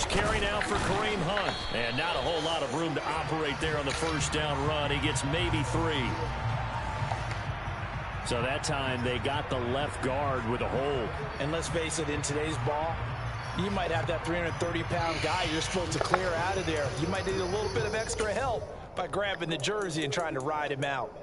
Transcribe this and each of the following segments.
first carry now for Kareem Hunt. And not a whole lot of room to operate there on the first down run. He gets maybe 3. So that time they got the left guard with a hold. And let's face it, in today's ball, you might have that 330-pound guy you're supposed to clear out of there. You might need a little bit of extra help by grabbing the jersey and trying to ride him out.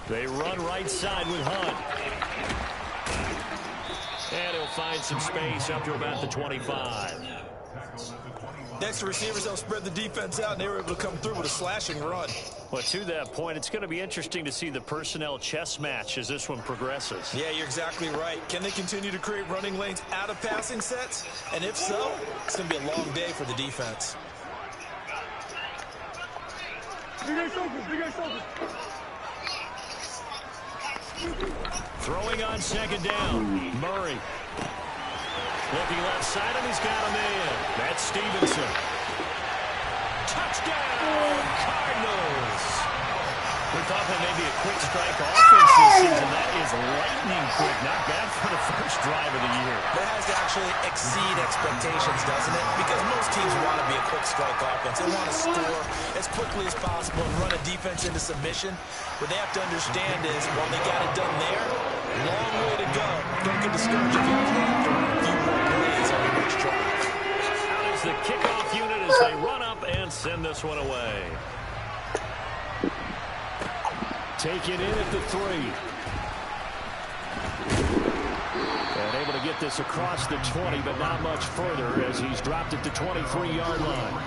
They run right side with Hunt. And he'll find some space up to about the 25. Next to receivers, they'll spread the defense out, and they were able to come through with a slashing run. Well, to that point, it's going to be interesting to see the personnel chess match as this one progresses. Yeah, you're exactly right. Can they continue to create running lanes out of passing sets? And if so, it's going to be a long day for the defense. Throwing on second down. Murray. Looking left side, and he's got him in. That's Stevenson. Touchdown, Cardinals. We thought that may be a quick strike offense this season. That is lightning quick. Not bad for the first drive of the year. That has to actually exceed expectations, doesn't it? Because most teams want to be a quick strike offense. They want to score as quickly as possible and run a defense into submission. What they have to understand is, while they got it done there, long way to go. Don't get discouraged if you have to run a few more plays on your next drive. Out is the kickoff unit as they run up and send this one away. Take it in at the 3. And able to get this across the 20, but not much further as he's dropped it to 23-yard line.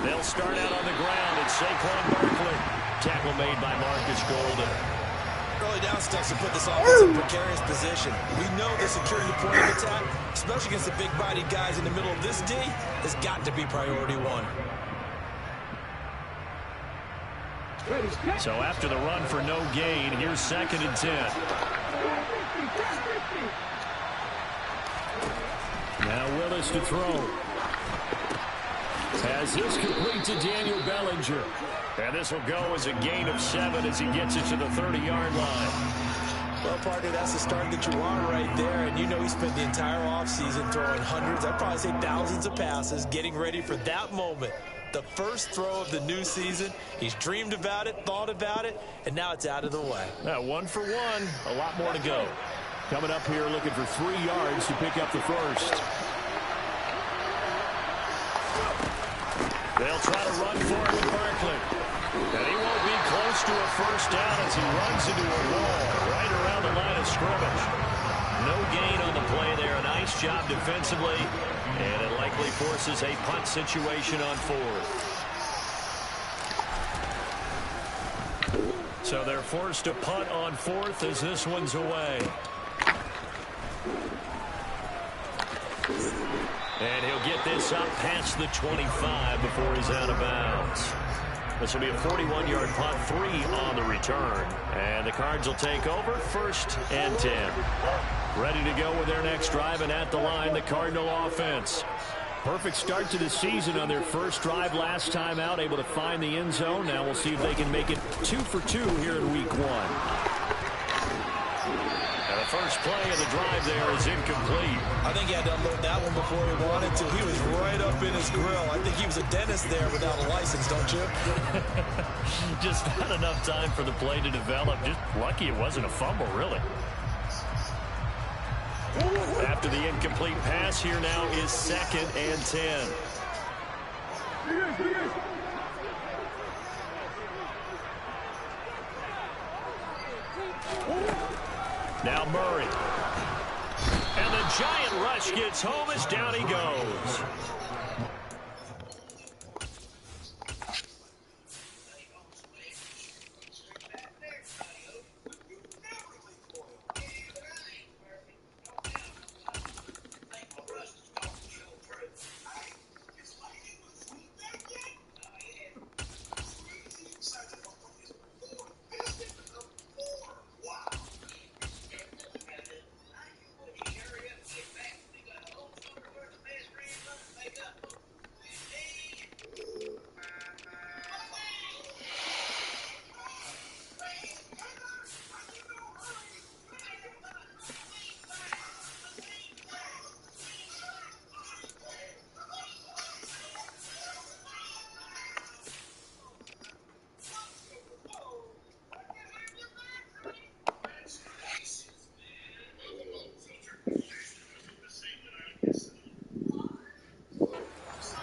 They'll start out on the ground. It's Saquon Barkley. Tackle made by Marcus Golden. Early down steps to put this offense in precarious position. We know that securing the point of attack, especially against the big-bodied guys in the middle of this D, has got to be priority 1. So after the run for no gain, here's 2nd and 10. Now Willis to throw. Has this complete to Daniel Bellinger. And this will go as a gain of 7 as he gets it to the 30-yard line. Well, partner, that's the start that you want right there. And you know he spent the entire offseason throwing hundreds, I'd probably say thousands of passes, getting ready for that moment. The first throw of the new season. He's dreamed about it, thought about it, and now it's out of the way. Now, 1 for 1. A lot more to go. Coming up here looking for 3 yards to pick up the first. They'll try to run for it with Barkley. And he won't be close to a first down as he runs into a wall right around the line of scrimmage. No gain on the play there. A nice job defensively. And it likely forces a punt situation on 4th. So they're forced to punt on 4th as this one's away. And he'll get this up past the 25 before he's out of bounds. This will be a 41-yard punt, 3 on the return. And the Cards will take over, 1st and 10. Ready to go with their next drive, and at the line, the Cardinal offense. Perfect start to the season on their first drive last time out, able to find the end zone. Now we'll see if they can make it 2 for 2 here in week 1. And the first play of the drive there is incomplete. I think he had to unload that one before he wanted to. He was right up in his grill. I think he was a dentist there without a license, don't you? Just not enough time for the play to develop. Just lucky it wasn't a fumble, really. After the incomplete pass, here now is 2nd and 10. Now Murray. And the Giant rush gets home as down he goes.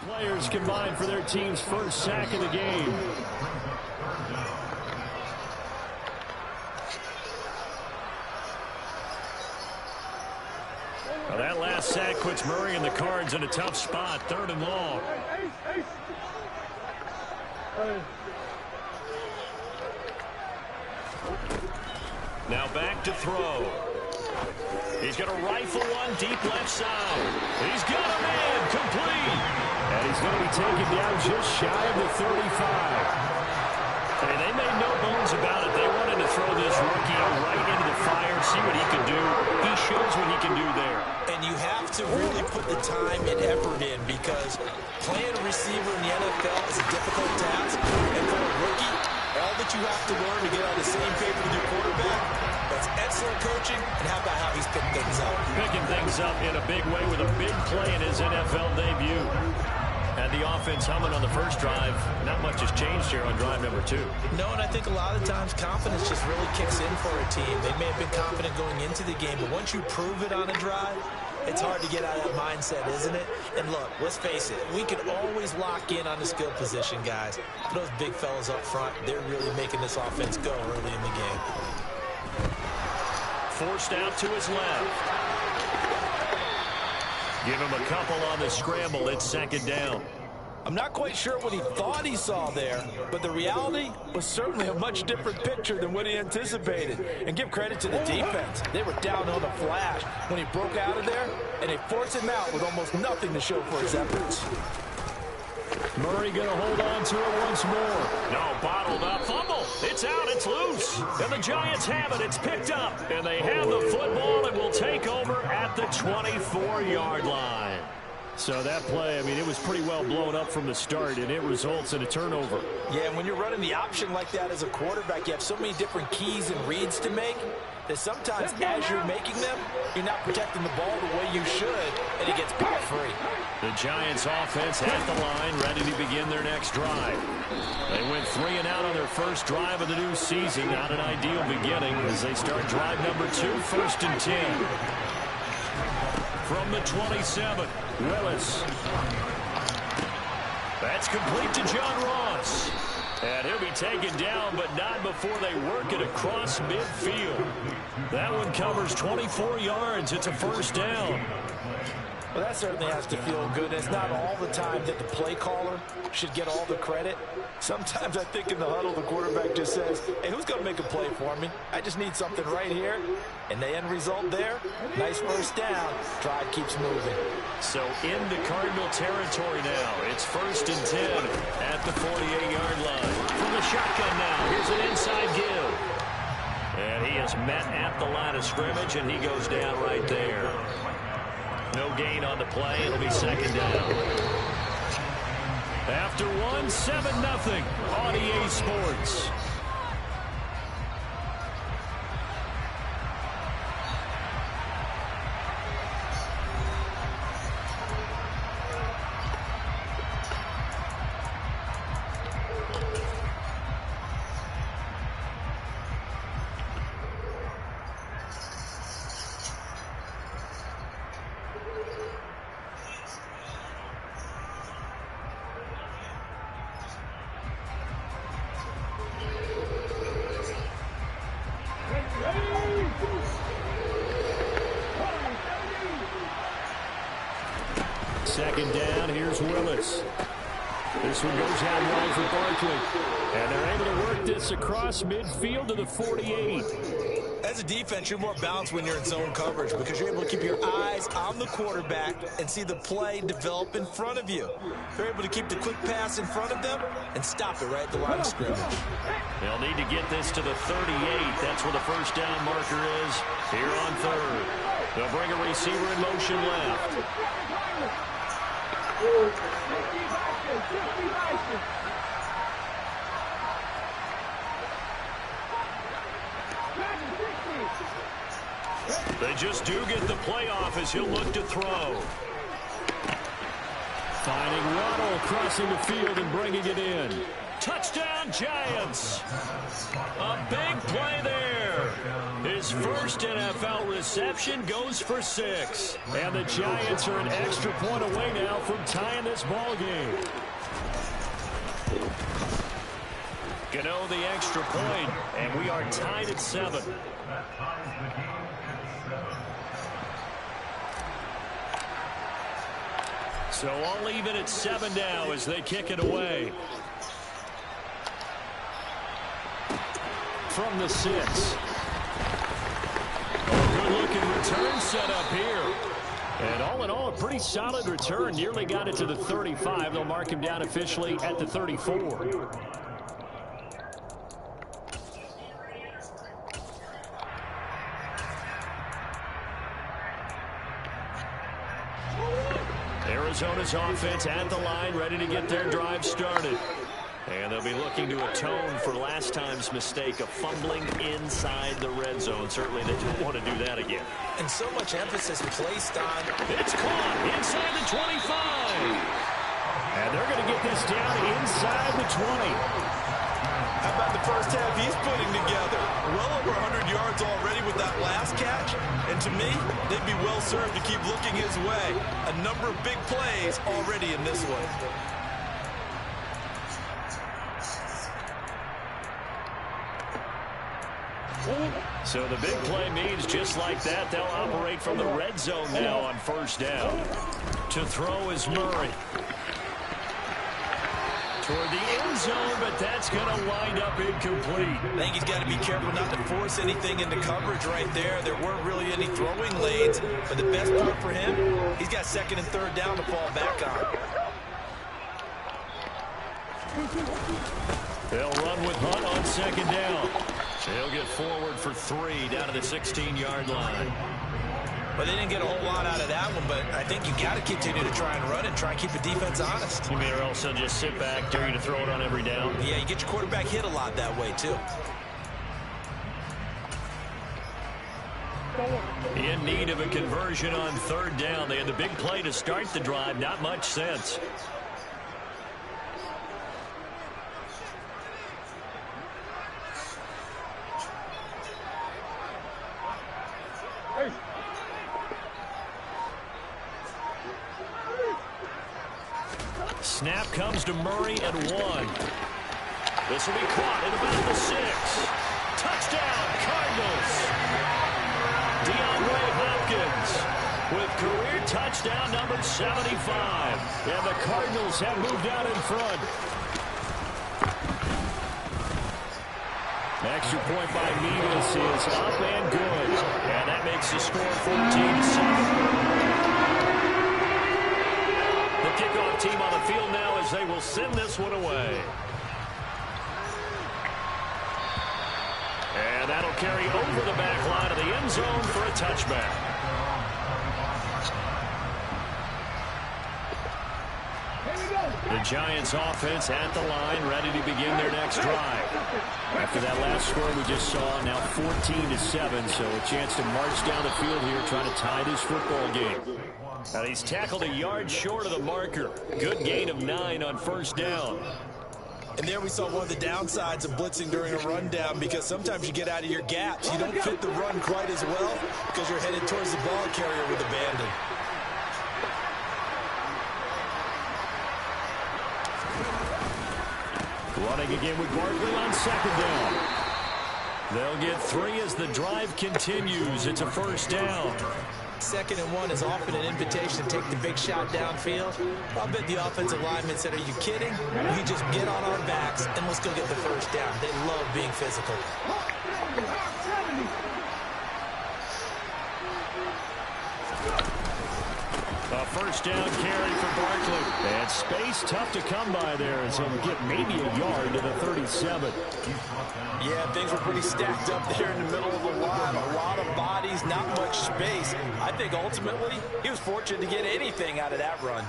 Players combined for their team's first sack of the game. Well, that last sack puts Murray and the Cards in a tough spot, 3rd and long. Now back to throw. He's going to rifle one deep left side. He's got a man complete. And he's going to be taken down just shy of the 35. Hey, they made no bones about it. They wanted to throw this rookie right into the fire, see what he can do. He shows what he can do there. And you have to really put the time and effort in, because playing a receiver in the NFL is a difficult task. And for a rookie, all that you have to learn to get on the same page with your quarterback, that's excellent coaching. And how about how he's picking things up? Picking things up in a big way with a big play in his NFL debut. Had the offense humming on the first drive. Not much has changed here on drive number 2. No, and I think a lot of times confidence just really kicks in for a team. They may have been confident going into the game, but once you prove it on a drive, it's hard to get out of that mindset, isn't it? And look, let's face it, we can always lock in on the skill position, guys. But those big fellas up front, they're really making this offense go early in the game. Forced out to his left. Give him a couple on the scramble. It's 2nd down. I'm not quite sure what he thought he saw there, but the reality was certainly a much different picture than what he anticipated. And give credit to the defense. They were down on the flash when he broke out of there, and they forced him out with almost nothing to show for his efforts. Murray going to hold on to it once more. No, bottled up. Fumble. It's out. It's loose. And the Giants have it. It's picked up. And they have the football and will take over at the 24-yard line. So that play, I mean, it was pretty well blown up from the start, and it results in a turnover. Yeah, and when you're running the option like that as a quarterback, you have so many different keys and reads to make that sometimes as you're making them, you're not protecting the ball the way you should, and it gets caught free. The Giants offense at the line, ready to begin their next drive. They went 3 and out on their first drive of the new season. Not an ideal beginning as they start drive number 2, 1st and 10. From the 27, Willis. That's complete to John Ross. And he'll be taken down, but not before they work it across midfield. That one covers 24 yards. It's a 1st down. Well, that certainly has to feel good. It's not all the time that the play caller should get all the credit. Sometimes I think in the huddle, the quarterback just says, hey, who's going to make a play for me? I just need something right here. And the end result there, nice 1st down. Drive keeps moving. So into Cardinal territory now. It's 1st and 10 at the 48-yard line. From the shotgun now, here's an inside give. And he is met at the line of scrimmage, and he goes down right there. No gain on the play. It'll be 2nd down. After 1, 7-0 on EA Sports. second down. Here's Willis. This one goes out wide for Barkley. And they're able to work this across midfield to the 48. As a defense, you're more balanced when you're in zone coverage because you're able to keep your eyes on the quarterback and see the play develop in front of you. You're able to keep the quick pass in front of them and stop it right at the line of scrimmage. They'll need to get this to the 38. That's where the first down marker is here on third. They'll bring a receiver in motion left. They just do get the playoff as he'll look to throw. Finding Waddle crossing the field and bringing it in. Touchdown, Giants. A big play there. His first NFL reception goes for 6. And the Giants are an extra point away now from tying this ball game. Gano the extra point, and we are tied at 7. So all even at 7 now as they kick it away. From the 6. Good-looking return set up here. And all in all, a pretty solid return. Nearly got it to the 35. They'll mark him down officially at the 34. Arizona's offense at the line, ready to get their drive started. And they'll be looking to atone for last time's mistake of fumbling inside the red zone. Certainly they don't want to do that again. And so much emphasis placed on... It's caught inside the 25. And they're going to get this down inside the 20. How about the first half he's putting together? Well over 100 yards already with that last catch. And to me, they'd be well served to keep looking his way. A number of big plays already in this one. So the big play means just like that, they'll operate from the red zone now on first down. To throw is Murray. Toward the end zone, but that's going to wind up incomplete. I think he's got to be careful not to force anything into coverage right there. There weren't really any throwing lanes, but the best part for him, he's got second and third down to fall back on. They'll run with Hunt on second down. They'll get forward for 3 down to the 16-yard line. But they didn't get a whole lot out of that one, but I think you got to continue to try and run and try and keep the defense honest. You mean, or else they'll just sit back, dare you to throw it on every down? Yeah, you get your quarterback hit a lot that way, too. In need of a conversion on third down. They had the big play to start the drive. Not much sense. Snap comes to Murray at 1. This will be caught at about the 6. Touchdown, Cardinals. DeAndre Hopkins with career touchdown number 75. And the Cardinals have moved out in front. Extra point by Mevis is up and good. And that makes the score 14-7. Kickoff team on the field now as they will send this one away. And that'll carry over the back line of the end zone for a touchback. The Giants offense at the line, ready to begin their next drive. After that last score we just saw, now 14-7, so a chance to march down the field here, trying to tie this football game. And he's tackled a yard short of the marker. Good gain of 9 on first down. And there we saw one of the downsides of blitzing during a rundown, because sometimes you get out of your gaps. You don't fit the run quite as well because you're headed towards the ball carrier with abandon. Running again with Barkley on second down. They'll get 3 as the drive continues. It's a first down. 2nd and 1 is often an invitation to take the big shot downfield. I'll bet the offensive lineman said, are you kidding? You just get on our backs and let's go get the first down. They love being physical. A first down carry for Barkley. And space tough to come by there as he'll get maybe a yard to the 37. Yeah, things were pretty stacked up there in the middle of the line. A lot of bodies, not much space. I think ultimately he was fortunate to get anything out of that run.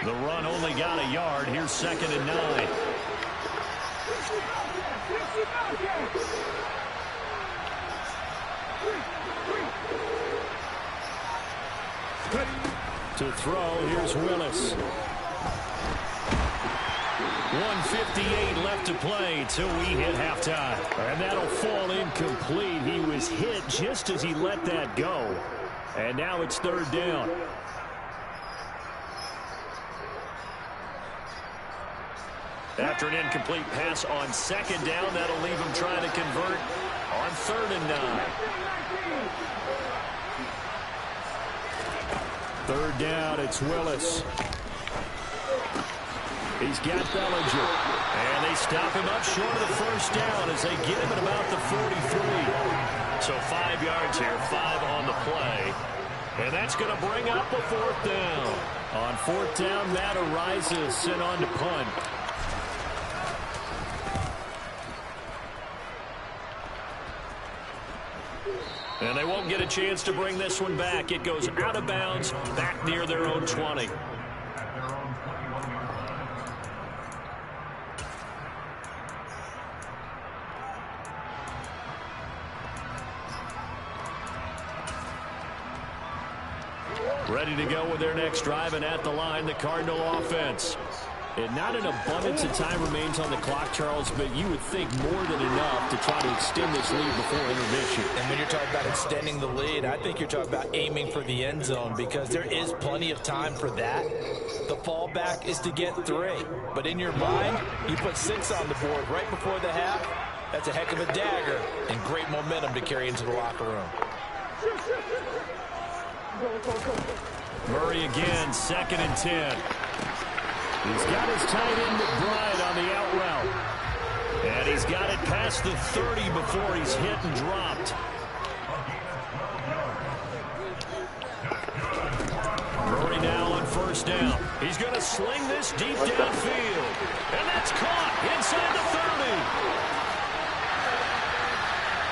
The run only got a yard. Here's 2nd and 9. To throw, here's Willis. 1:58 left to play till we hit halftime. And that'll fall incomplete. He was hit just as he let that go. And now it's 3rd down. After an incomplete pass on 2nd down, that'll leave him trying to convert on 3rd and 9. 3rd down, it's Willis. He's got Bellinger. And they stop him up short of the first down as they get him at about the 43. So 5 yards here, 5 on the play. And that's going to bring up a 4th down. On 4th down, Matt Ariza sent on to punt. And they won't get a chance to bring this one back. It goes out of bounds, back near their own 20. Ready to go with their next drive, and at the line, the Cardinal offense. And not an abundance of time remains on the clock, Charles, but you would think more than enough to try to extend this lead before intermission. And when you're talking about extending the lead, I think you're talking about aiming for the end zone because there is plenty of time for that. The fallback is to get 3. But in your mind, you put 6 on the board right before the half. That's a heck of a dagger and great momentum to carry into the locker room. Murray again, 2nd and 10. He's got his tight end McBride on the out route. And he's got it past the 30 before he's hit and dropped. Murray now on 1st down. He's going to sling this deep downfield. And that's caught inside the 30.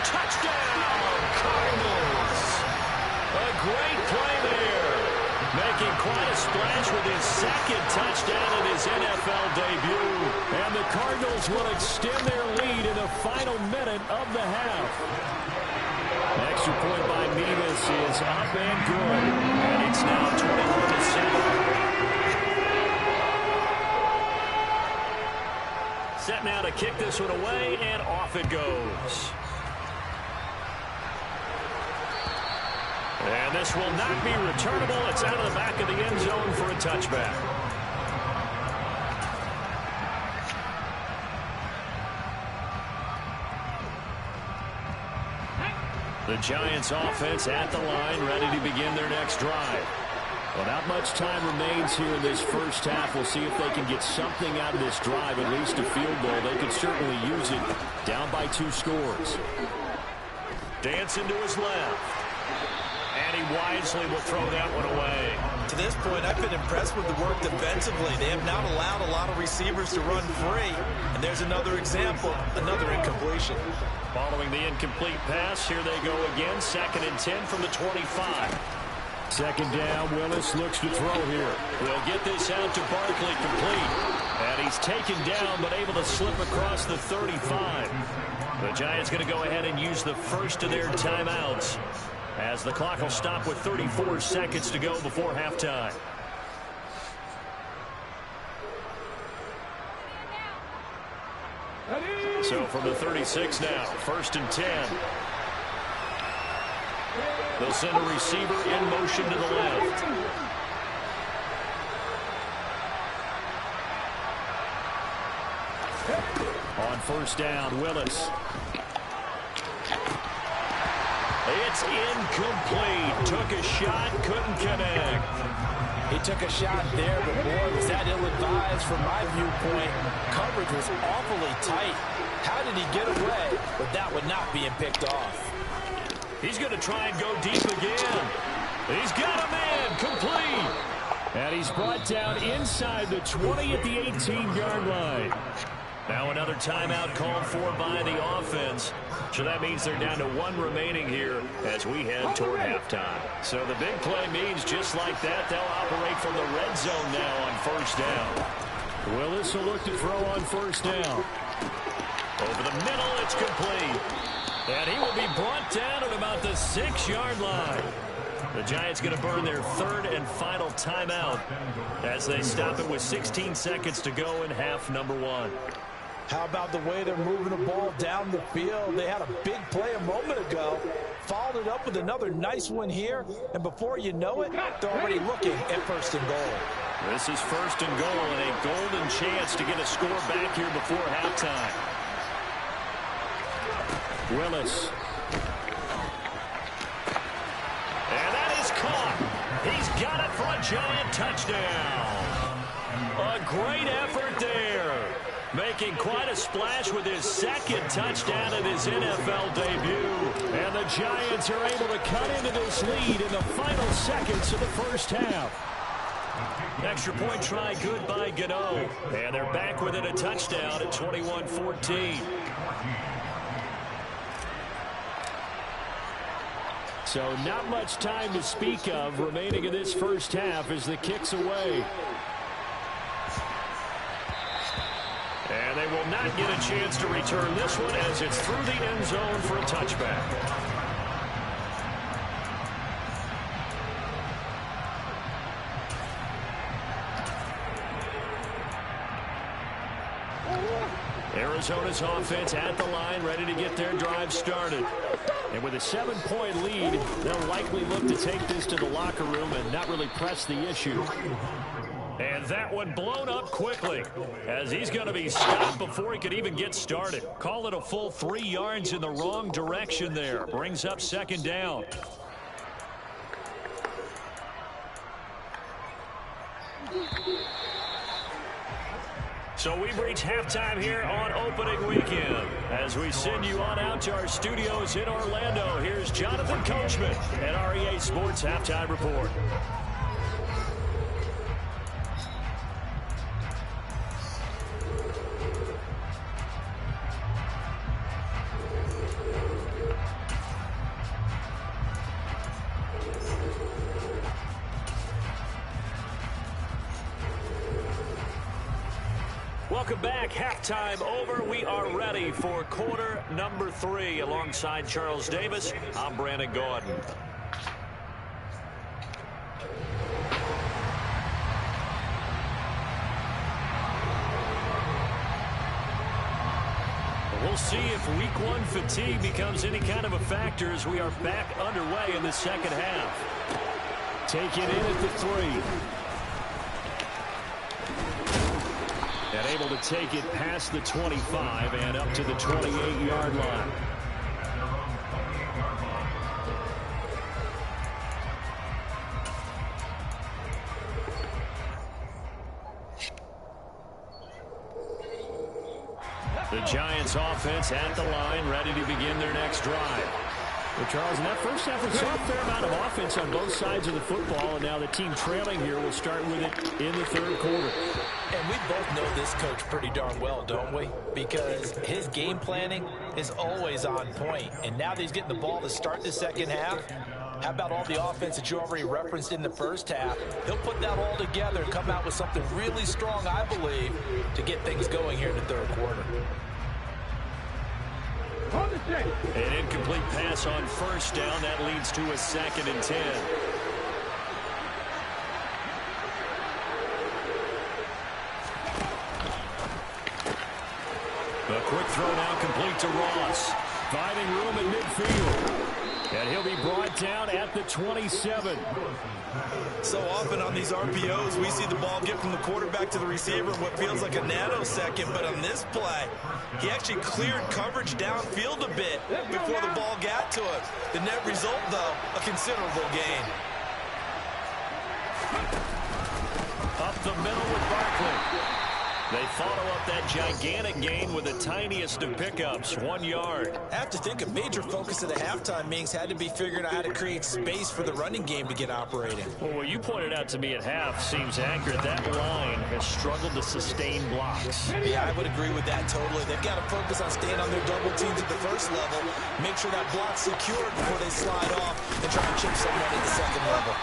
Touchdown, Cardinals. A great play there. Making quite a splash with his 2nd touchdown in his NFL debut. And the Cardinals will extend their lead in the final minute of the half. Extra point by Nevis is up and good. And it's now 21-7. Set now to kick this one away, and off it goes. And this will not be returnable. It's out of the back of the end zone for a touchback. The Giants offense at the line, ready to begin their next drive. Well, not much time remains here in this first half. We'll see if they can get something out of this drive, at least a field goal. They could certainly use it. Down by 2 scores. Dancing to his left. And he wisely will throw that one away. To this point, I've been impressed with the work defensively. They have not allowed a lot of receivers to run free. And there's another example, another incompletion. Following the incomplete pass, here they go again. 2nd and 10 from the 25. 2nd down, Willis looks to throw here. We'll get this out to Barkley complete. And he's taken down, but able to slip across the 35. The Giants going to go ahead and use the first of their timeouts, as the clock will stop with 34 seconds to go before halftime. So from the 36 now, 1st and 10. They'll send a receiver in motion to the left. on first down. Willis. It's incomplete. Took a shot, couldn't connect. He took a shot there, but boy, was that ill-advised from my viewpoint. Coverage was awfully tight. How did he get away with that one not being picked off? He's going to try and go deep again. He's got a man, complete. And he's brought down inside the 20 at the 18-yard line. Now another timeout called for by the offense. So that means they're down to one remaining here as we head toward halftime. So the big play means just like that, they'll operate from the red zone now on first down. Willis will look to throw on first down. Over the middle, it's complete. And he will be brought down at about the 6-yard line. The Giants going to burn their third and final timeout as they stop it with 16 seconds to go in half number 1. How about the way they're moving the ball down the field? They had a big play a moment ago, followed it up with another nice one here, and before you know it, they're already looking at first and goal. This is first and goal and a golden chance to get a score back here before halftime. Willis. And that is caught. He's got it for a Giant touchdown. A great effort there. Making quite a splash with his second touchdown in his NFL debut. And the Giants are able to cut into this lead in the final seconds of the first half. Extra point try good by Gano. And they're back within a touchdown at 21-14. So not much time to speak of remaining in this first half as the kick's away. And they will not get a chance to return this one as it's through the end zone for a touchback. Arizona's offense at the line, ready to get their drive started. And with a 7-point lead, they'll likely look to take this to the locker room and not really press the issue. And that one blown up quickly as he's going to be stopped before he could even get started. Call it a full 3 yards in the wrong direction there. Brings up second down. So we've reached halftime here on opening weekend. As we send you on out to our studios in Orlando, here's Jonathan Coachman at REA Sports Halftime Report. Welcome back. Halftime over. We are ready for quarter number 3. Alongside Charles Davis, I'm Brandon Gordon. We'll see if week 1 fatigue becomes any kind of a factor as we are back underway in the second half. Take it in at the 3. And able to take it past the 25 and up to the 28-yard line. The Giants offense at the line, ready to begin their next drive. Well, Charles, in that first half, we saw a fair amount of offense on both sides of the football, and now the team trailing here will start with it in the third quarter. And we both know this coach pretty darn well, don't we? Because his game planning is always on point. And now that he's getting the ball to start the second half, how about all the offense that you already referenced in the first half? He'll put that all together and come out with something really strong, I believe, to get things going here in the third quarter. An incomplete pass on first down. That leads to a 2nd and 10. A quick throw now complete to Ross. Finding room in midfield. And he'll be brought down at the 27. So often on these RPOs, we see the ball get from the quarterback to the receiver in what feels like a nanosecond. But on this play, he actually cleared coverage downfield a bit before the ball got to him. The net result, though, a considerable gain. Up the middle with Barkley. They follow up that gigantic gain with the tiniest of pickups, 1 yard. I have to think a major focus of the halftime meetings had to be figuring out how to create space for the running game to get operating. Well, what you pointed out to me at half seems accurate. That line has struggled to sustain blocks. Yeah, I would agree with that totally. They've got to focus on staying on their double teams at the first level, make sure that block's secured before they slide off and try to chip someone at the second level.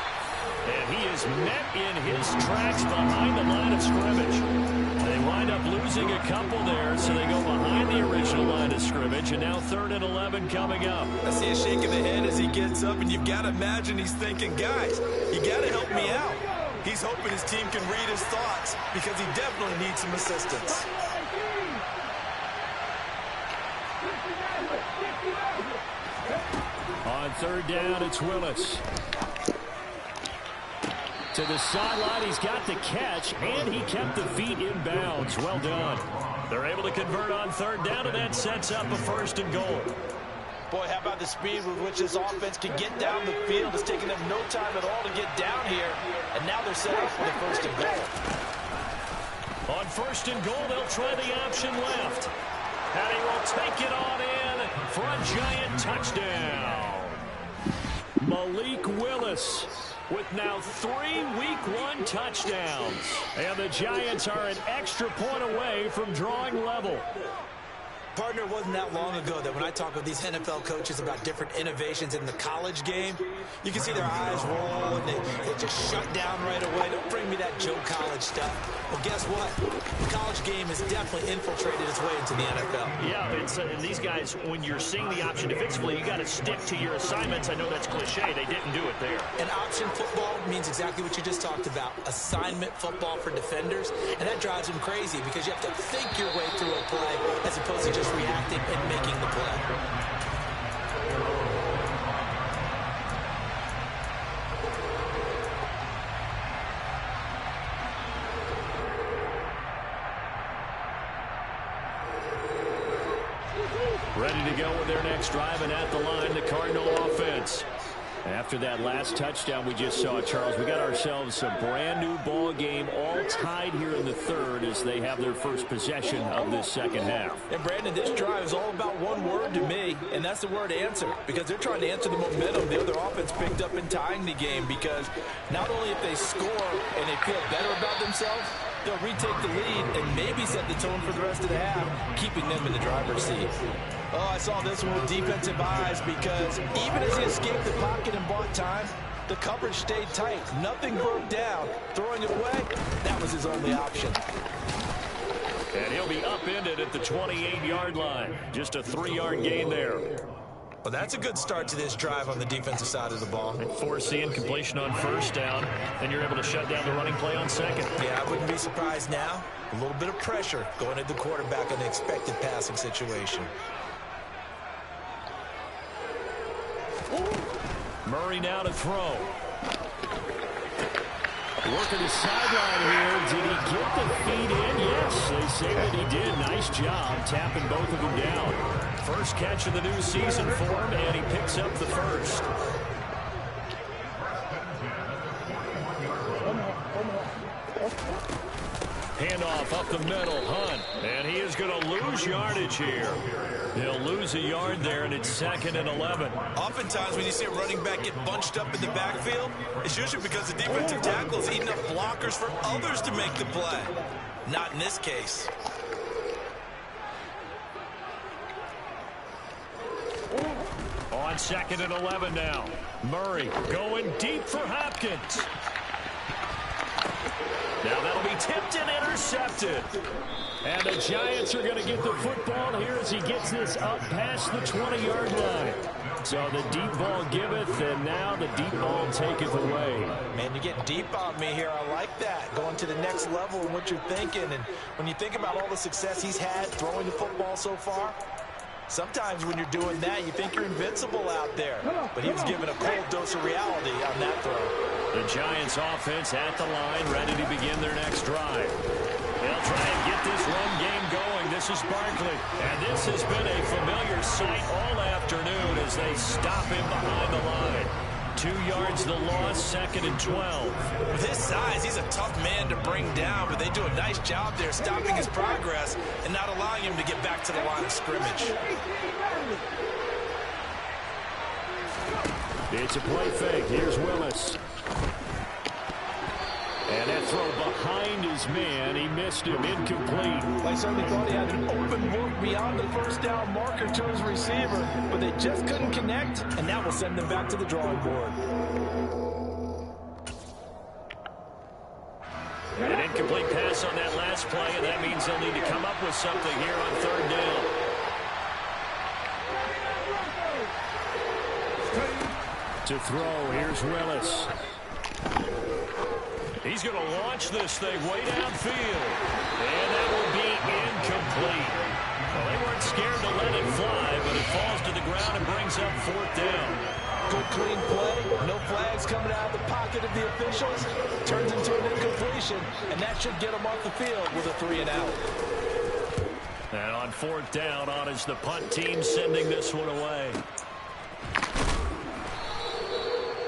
And he is met in his tracks behind the line of scrimmage. They wind up losing a couple there, so they go behind the original line of scrimmage, and now 3rd and 11 coming up. I see a shake of the head as he gets up, and you've got to imagine he's thinking, guys, you got to help me out. He's hoping his team can read his thoughts because he definitely needs some assistance. On 3rd down, it's Willis. To the sideline, he's got the catch, and he kept the feet in bounds. Well done. They're able to convert on 3rd down, and that sets up a 1st and goal. Boy, how about the speed with which this offense can get down the field? It's taking them no time at all to get down here, and now they're set up for the 1st and goal. On 1st and goal, they'll try the option left. And he will take it on in for a Giant touchdown. Malik Willis with now 3 Week 1 touchdowns. And the Giants are an extra point away from drawing level. Partner, it wasn't that long ago that when I talk with these NFL coaches about different innovations in the college game, you can see their eyes roll and they just shut down right away. Don't bring me that Joe College stuff. Well, guess what? The college game has definitely infiltrated its way into the NFL. Yeah, it's and these guys, when you're seeing the option defensively, you got to stick to your assignments. I know that's cliche. They didn't do it there. And option football means exactly what you just talked about. Assignment football for defenders. And that drives them crazy because you have to think your way through a play as opposed to just reacting and making the play. Ready to go with their next drive, and at the line, the Cardinal offense. After that last touchdown we just saw, Charles, we got ourselves a brand new ball game, all tied here in the 3rd as they have their first possession of this 2nd half. And Brandon, this drive is all about one word to me, and that's the word answer, because they're trying to answer the momentum the other offense picked up in tying the game, because not only if they score and they feel better about themselves, they'll retake the lead and maybe set the tone for the rest of the half, keeping them in the driver's seat. Oh, I saw this one with defensive eyes because even as he escaped the pocket and bought time, the coverage stayed tight. Nothing broke down. Throwing it away, that was his only option. And he'll be upended at the 28-yard line. Just a 3-yard gain there. Well, that's a good start to this drive on the defensive side of the ball. And force the incompletion on 1st down, and you're able to shut down the running play on 2nd. Yeah, I wouldn't be surprised now. A little bit of pressure going at the quarterback in the expected passing situation. Murray now to throw. Working the sideline here. Did he get the feet in? Yes, they say that he did. Nice job tapping both of them down. First catch of the new season for him, and he picks up the 1st. Handoff up the middle, Hunt. And he is going to lose yardage here. He'll lose a yard there, and it's 2nd and 11. Oftentimes when you see a running back get bunched up in the backfield, it's usually because the defensive tackle is eating up blockers for others to make the play. Not in this case. On 2nd and 11 now. Murray going deep for Hopkins. Now that'll be tipped and intercepted. And the Giants are going to get the football here as he gets this up past the 20-yard line. So the deep ball giveth, and now the deep ball taketh away. Man, you get deep on me here. I like that. Going to the next level in what you're thinking. And when you think about all the success he's had throwing the football so far, Sometimes when you're doing that, you think you're invincible out there. But he was given a cold dose of reality on that throw. The Giants offense at the line, ready to begin their next drive. They'll try and get this run game going. This is Barkley. And this has been a familiar sight all afternoon as they stop him behind the line. 2 yards the loss, 2nd and 12. With his size, he's a tough man to bring down, but they do a nice job there stopping his progress and not allowing him to get back to the line of scrimmage. It's a play fake. Here's Willis. And that throw behind his man. He missed him. Incomplete. I certainly thought he had an open look beyond the first down marker to his receiver, but they just couldn't connect, and that will send them back to the drawing board. An incomplete pass on that last play, and that means they'll need to come up with something here on 3rd down. To throw, here's Willis. He's going to launch this thing way downfield. And that will be incomplete. Well, they weren't scared to let it fly, but it falls to the ground and brings up 4th down. Good clean play. No flags coming out of the pocket of the officials. Turns into an incompletion, and that should get them off the field with a 3 and out. And on 4th down, on is the punt team sending this one away.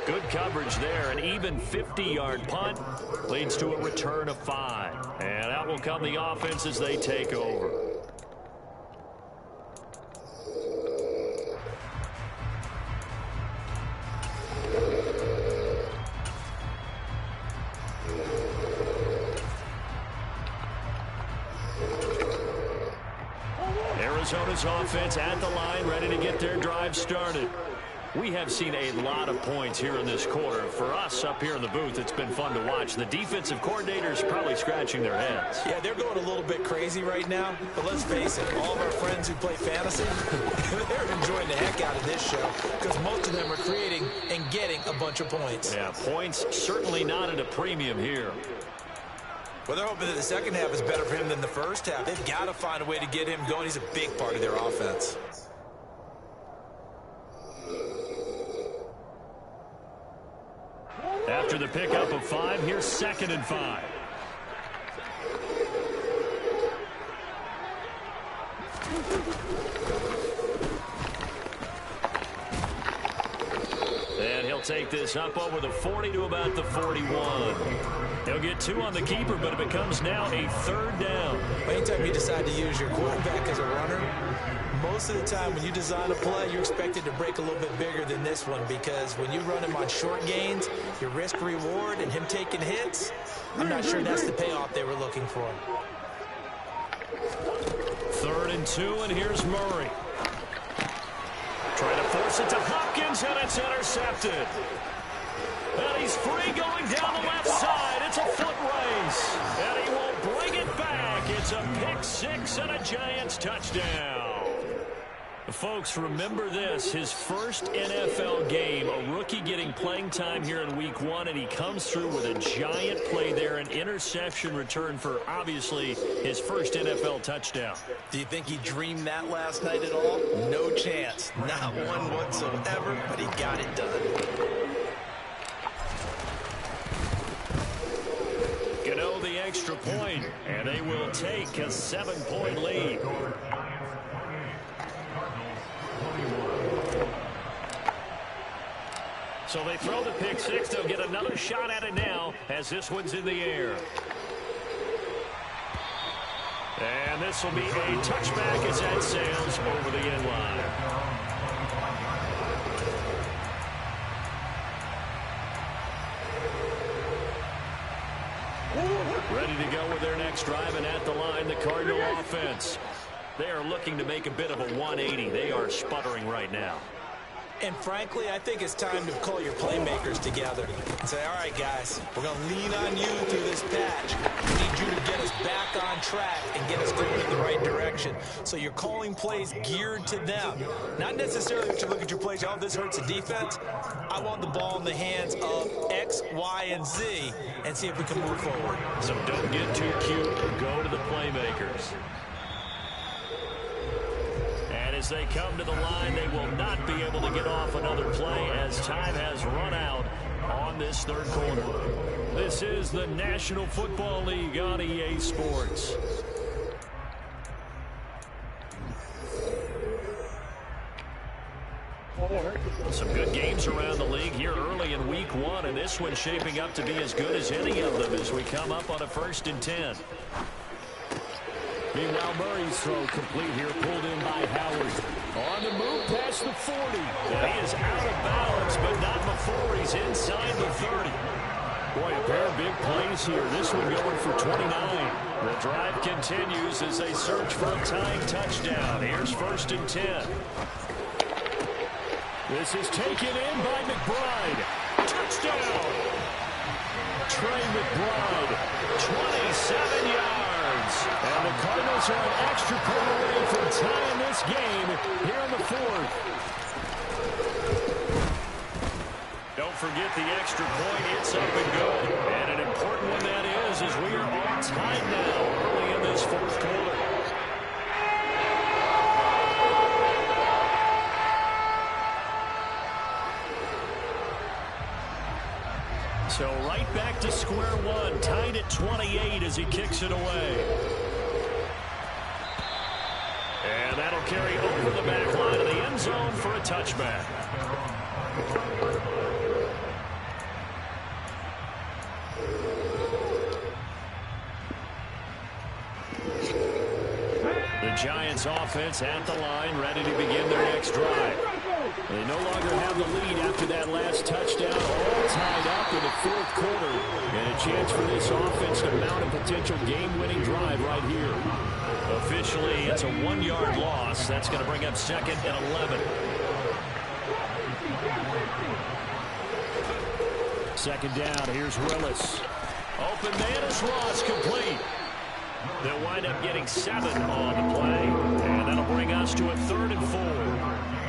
Good coverage there. An even 50-yard punt leads to a return of 5. And out will come the offense as they take over. Arizona's offense at the line, ready to get their drive started. We have seen a lot of points here in this quarter. For us up here in the booth, it's been fun to watch. The defensive coordinators probably scratching their heads. Yeah, they're going a little bit crazy right now. But let's face it, all of our friends who play fantasy, they're enjoying the heck out of this show because most of them are creating and getting a bunch of points. Yeah, points certainly not at a premium here. Well, they're hoping that the second half is better for him than the first half. They've got to find a way to get him going. He's a big part of their offense. After the pickup of 5, here's 2nd and 5. And he'll take this up over the 40 to about the 41. He'll get 2 on the keeper, but it becomes now a 3rd down. Anytime you decide to use your quarterback as a runner, most of the time when you design a play, you're expected to break a little bit bigger than this one because when you run him on short gains, your risk reward and him taking hits, I'm not sure that's the payoff they were looking for. 3rd and 2, and here's Murray. Trying to force it to Hopkins, and it's intercepted. And he's free going down the left side. It's a foot race. And he will bring it back. It's a pick 6 and a Giants touchdown. Folks, remember this. His first NFL game, a rookie getting playing time here in week 1, and he comes through with a giant play there, an interception return for, obviously, his first NFL touchdown. Do you think he dreamed that last night at all? No chance. Not one whatsoever, but he got it done. Gano the extra point, and they will take a 7-point lead. So they throw the pick 6. They'll get another shot at it now as this one's in the air. And this will be a touchback as that sails over the end line. Ready to go with their next drive, and at the line, the Cardinal offense. They are looking to make a bit of a 180. They are sputtering right now. And frankly, I think it's time to call your playmakers together and say, all right, guys, we're going to lean on you through this patch. We need you to get us back on track and get us going in the right direction. So you're calling plays geared to them. Not necessarily to look at your plays, oh, this hurts the defense. I want the ball in the hands of X, Y, and Z and see if we can move forward. So don't get too cute. Go to the playmakers. As they come to the line, they will not be able to get off another play as time has run out on this third quarter. This is the National Football League on EA Sports. Some good games around the league here early in week one, and this one's shaping up to be as good as any of them as we come up on a 1st and 10. Meanwhile, Murray's throw complete here, pulled in by Howard. On the move past the 40. And he is out of bounds, but not before he's inside the 30. Boy, a pair of big plays here. This one going for 29. The drive continues as they search for a tying touchdown. Here's 1st and 10. This is taken in by McBride. Touchdown! Trey McBride, 27 yards. and the Cardinals are an extra point away from tying this game here in the 4th. Don't forget the extra point. It's up and good. And an important one that is, as we are all tied now early in this 4th quarter. So right back to square one, tied at 28 as he kicks it away. And that'll carry over the back line of the end zone for a touchback. The Giants offense at the line, ready to begin their next drive. They no longer have the lead after that last touchdown, all tied up in the 4th quarter. And a chance for this offense to mount a potential game-winning drive right here. Officially, it's a 1-yard loss. That's going to bring up 2nd and 11. 2nd down, here's Willis. Open man is Ross, complete. They'll wind up getting 7 on the play, and that'll bring us to a 3rd and 4.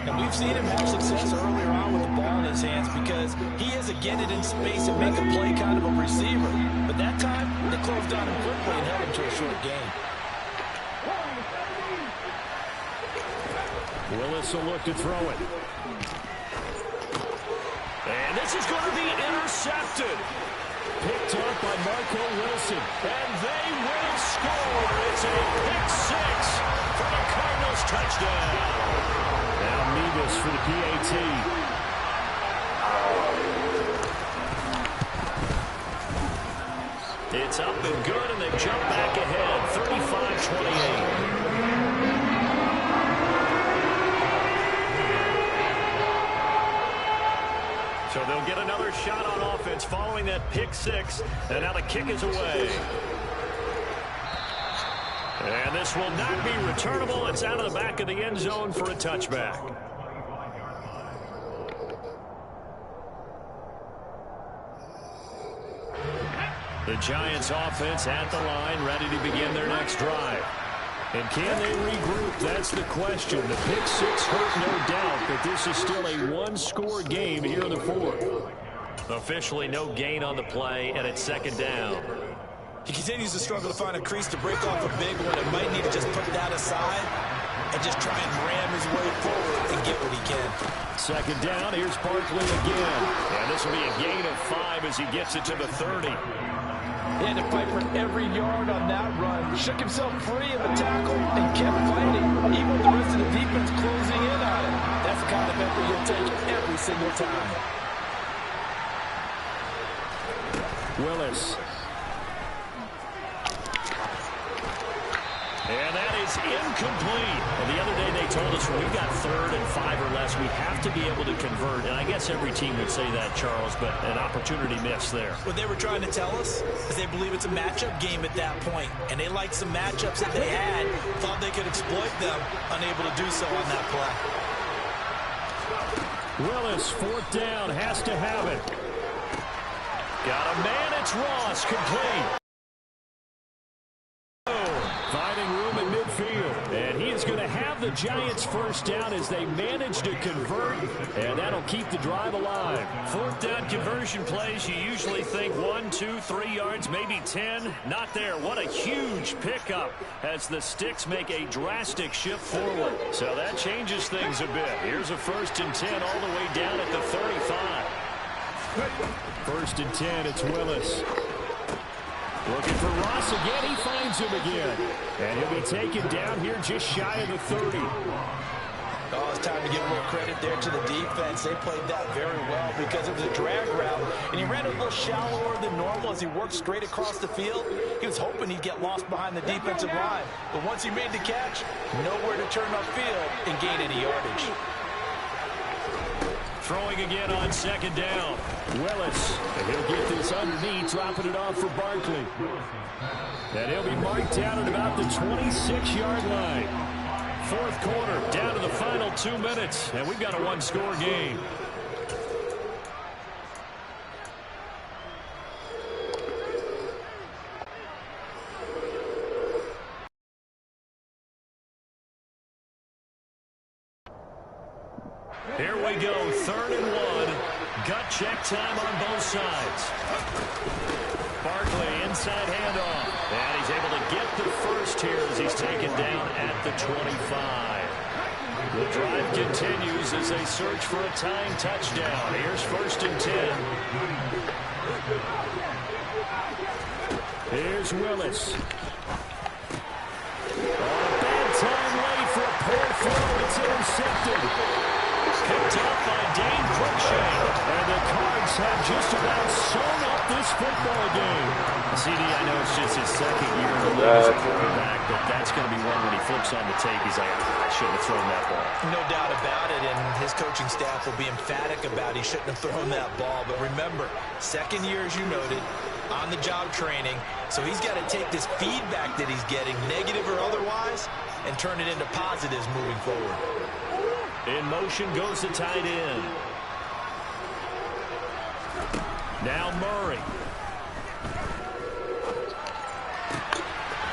And we've seen him have success earlier on with the ball in his hands because he is a get it in space and make a play kind of a receiver. But that time, they closed on him quickly and held him to a short gain. Willis will look to throw it. And this is going to be intercepted. Picked up by Marco Wilson. And they will score. It's a pick 6 for the Cardinals touchdown. Now Nevis for the PAT. It's up and good, and they jump back ahead, 35-28. So they'll get another shot on offense following that pick 6, and now the kick is away. And this will not be returnable. It's out of the back of the end zone for a touchback. The Giants offense at the line, ready to begin their next drive. And can they regroup? That's the question. The pick 6 hurt, no doubt, but this is still a one-score game here in the 4th. Officially no gain on the play, and it's 2nd down. He continues to struggle to find a crease to break off a big one and might need to just put that aside and just try and ram his way forward and get what he can. 2nd down, here's Barkley again. And this will be a gain of 5 as he gets it to the 30. He had to fight for every yard on that run. Shook himself free of the tackle and kept fighting, even with the rest of the defense closing in on him. That's the kind of effort you'll take every single time. Willis. And that is incomplete. And the other day they told us when we've got 3rd and 5 or less, we have to be able to convert. And I guess every team would say that, Charles, but an opportunity missed there. What they were trying to tell us is they believe it's a matchup game at that point, and they liked some matchups that they had, thought they could exploit them, unable to do so on that play. Willis, 4th down, has to have it. Got a man, it's Ross, complete. Finding room in midfield. And he is going to have the Giants first down as they manage to convert, and that'll keep the drive alive. Fourth down conversion plays, you usually think 1, 2, 3 yards, maybe 10. Not there. What a huge pickup as the sticks make a drastic shift forward. So that changes things a bit. Here's a 1st and 10 all the way down at the 35. 1st and 10, it's Willis. Looking for Ross again. He finds him again. And he'll be taken down here just shy of the 30. Oh, it's time to give a little credit there to the defense. They played that very well because it was a drag route, and he ran a little shallower than normal as he worked straight across the field. He was hoping he'd get lost behind the defensive line, but once he made the catch, nowhere to turn upfield and gain any yardage. Throwing again on 2nd down. Willis, and he'll get this underneath, dropping it off for Barkley. And he'll be marked down at about the 26-yard line. 4th quarter, down to the final 2 minutes, and we've got a 1-score game. Here we go, 3rd and 1. Gut check time on both sides. Barkley, inside handoff. And he's able to get the first here as he's taken down at the 25. The drive continues as they search for a tying touchdown. Here's 1st and 10. Here's Willis. Oh, bad time late for a poor throw. It's intercepted. Picked up by Dane Cruikshank. And the Cards have just about sewn up this football game. CD, I know it's just his 2nd year in the league as a quarterback, but that's going to be one when he flips on the tape. He's like, I shouldn't have thrown that ball. No doubt about it, and his coaching staff will be emphatic about he shouldn't have thrown that ball. But remember, 2nd year, as you noted, on-the-job training. So he's got to take this feedback that he's getting, negative or otherwise, and turn it into positives moving forward. In motion goes the tight end. Now Murray.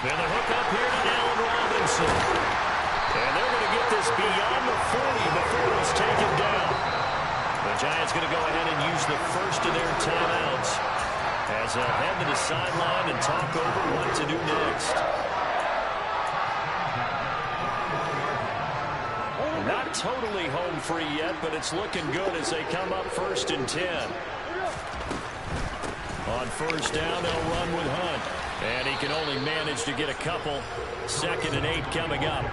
And the hook up here to Allen Robinson. And they're going to get this beyond the 40 before it's taken down. The Giants going to go ahead and use the first of their timeouts as they'll head to the sideline and talk over what to do next. Not totally home free yet, but it's looking good as they come up 1st and 10. On 1st down, they'll run with Hunt. And he can only manage to get a couple. 2nd and 8 coming up.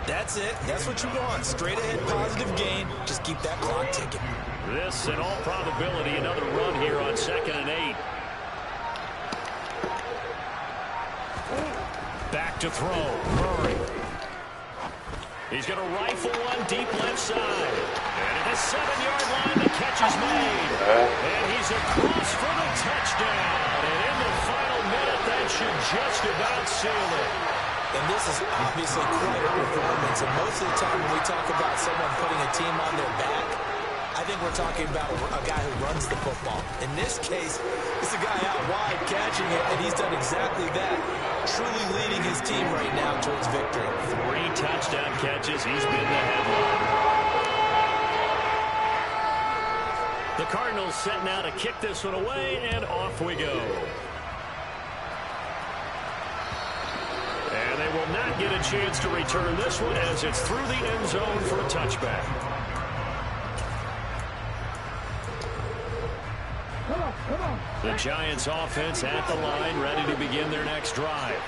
That's it. That's what you want. Straight ahead positive gain. Just keep that clock ticking. This, in all probability, another run here on 2nd and 8. Back to throw. Murray. He's going to rifle one deep left side. And at the 7-yard line, the catch is made. And he's across for the touchdown. And in the final minute, that should just about seal it. And this is obviously quite a performance. And most of the time when we talk about someone putting a team on their back, I think we're talking about a guy who runs the football. In this case, it's a guy out wide catching it, and he's done exactly that, truly leading his team right now towards victory. 3 touchdown catches. He's been the headline. The Cardinals set now to kick this one away, and off we go. And they will not get a chance to return this one as it's through the end zone for a touchback. The Giants offense at the line, ready to begin their next drive.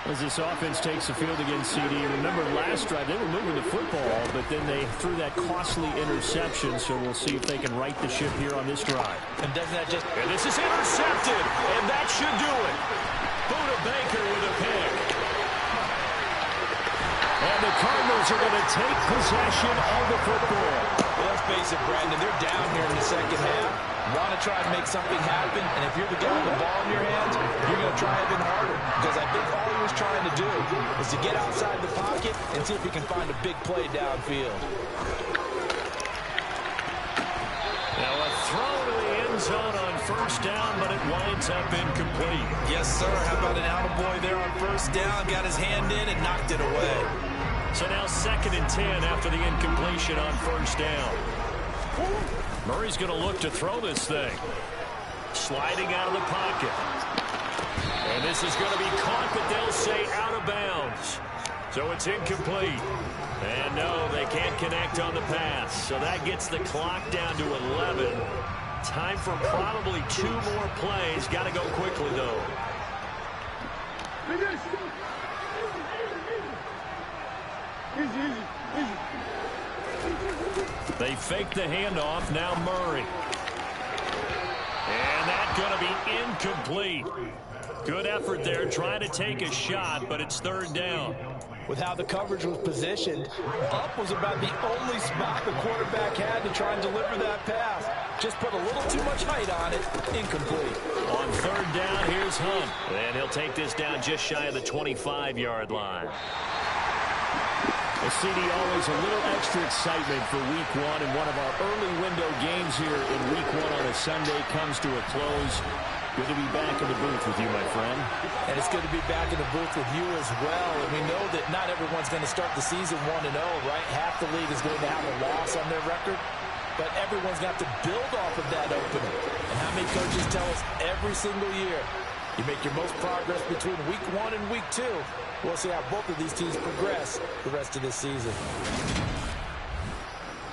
As this offense takes the field against CD, remember last drive they were moving the football, but then they threw that costly interception, so we'll see if they can right the ship here on this drive. And doesn't that just... And this is intercepted, and that should do it. Buda Baker with a pick. And the Cardinals are going to take possession of the football. Well, let's face it, Brandon, they're down here in the 2nd half. Want to try and make something happen, and if you're the guy with the ball in your hands, you're going to try even harder. Because I think all he was trying to do was to get outside the pocket and see if he can find a big play downfield. Now a throw to the end zone on 1st down, but it winds up incomplete. Yes, sir. How about an attaboy there on 1st down? Got his hand in and knocked it away. So now 2nd and 10 after the incompletion on first down. Murray's going to look to throw this thing. Sliding out of the pocket. And this is going to be caught, but they'll say out of bounds. So it's incomplete. And no, they can't connect on the pass. So that gets the clock down to 11. Time for probably 2 more plays. Got to go quickly, though. They fake the handoff. Now Murray. And that's going to be incomplete. Good effort there, trying to take a shot, but it's 3rd down. With how the coverage was positioned, up was about the only spot the quarterback had to try and deliver that pass. Just put a little too much height on it. Incomplete. On 3rd down, here's Hunt. And he'll take this down just shy of the 25-yard line. Well, CD, always a little extra excitement for Week 1, and one of our early window games here in Week 1 on a Sunday comes to a close. Good to be back in the booth with you, my friend. And it's good to be back in the booth with you as well. And we know that not everyone's going to start the season 1-0, right? Half the league is going to have a loss on their record. But everyone's got to build off of that opening. And how many coaches tell us every single year, you make your most progress between Week 1 and Week 2. We'll see how both of these teams progress the rest of this season.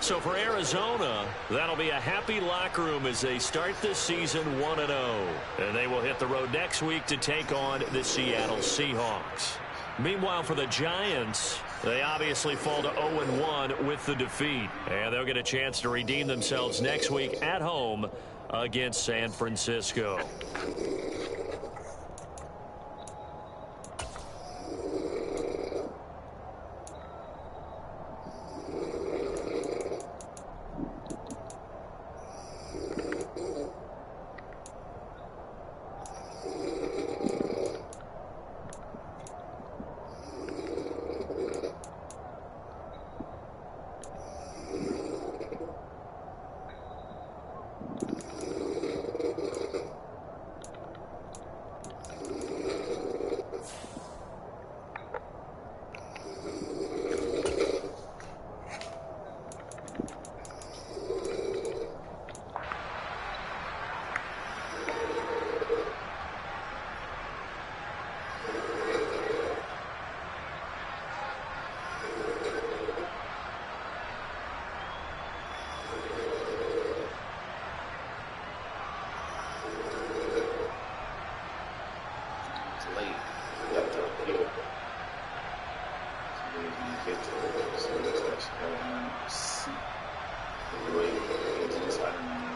So for Arizona, that'll be a happy locker room as they start this season 1-0. And they will hit the road next week to take on the Seattle Seahawks. Meanwhile, for the Giants, they obviously fall to 0-1 with the defeat. And they'll get a chance to redeem themselves next week at home against San Francisco. Get to it. So it's actually, the way we get to this, I don't know.